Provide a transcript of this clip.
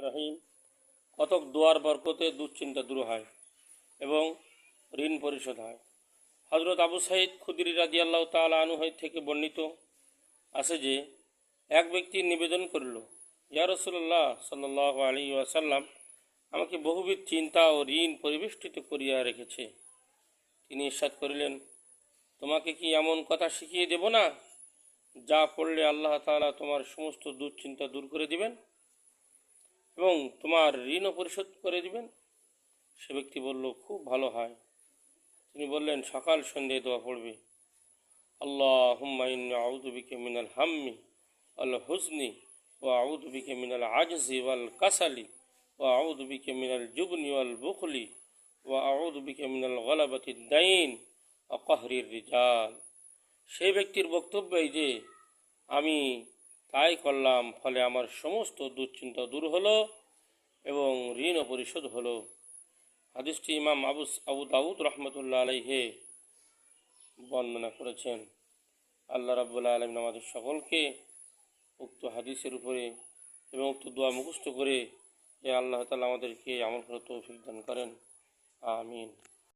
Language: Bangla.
রহিম। কতক দোয়ার বরকতে দুশ্চিন্তা দূর হয় এবং ঋণ পরিশোধ হয়। হজরত আবু সাঈদ খুদরি রাদিয়াল্লাহু তাআলা আনহু থেকে বর্ণিত আছে যে এক ব্যক্তি নিবেদন করল, ইয়া রাসূলুল্লাহ সাল্লাল্লাহু আলাইহি ওয়াসাল্লাম, আমাকে বহুবিধ চিন্তা ও ঋণ পরিবেষ্টিত করিয়া রেখেছে। তিনি ইরশাদ করিলেন, তোমাকে কি এমন কথা শিখিয়ে দেব না যা পড়লে আল্লাহ তাআলা তোমার সমস্ত দুশ্চিন্তা দূর করে দিবেন এবং তোমার ঋণও পরিশোধ করে দিবেন? সে ব্যক্তি বলল, খুব ভালো হয়। তিনি বললেন, সকাল সন্ধ্যায় দোয়া পড়বে, আল্লাহুম্মা ইন্নী আউযু বিকা মিনাল হাম্মি ওয়াল হুজনি ওয়া আউযু বিকা মিনাল আজজি ওয়াল কাসালি ওয়া আউযু বিকা মিনাল জুবনি ওয়াল বুখলি ওয়া আউযু বিকা মিনাল গলাবাতিদ দাইন ওয়া কাহরির রিজাল। সেই ব্যক্তির বক্তব্য এই যে আমি তাই করলাম, ফলে আমার সমস্ত দুশ্চিন্তা দূর হলো এবং ঋণও পরিশোধ হলো। হাদিসটি ইমাম আবু দাউদ রহমতুল্লাহ আলাইহে বর্ণনা করেছেন। আল্লাহ রাব্বুল আলামিন আমাদের সকলকে উক্ত হাদিসের উপরে এবং উক্ত দোয়া মুখস্থ করে আল্লাহ তাআলা আমাদেরকে আমল করার তৌফিক দান করেন। আমিন।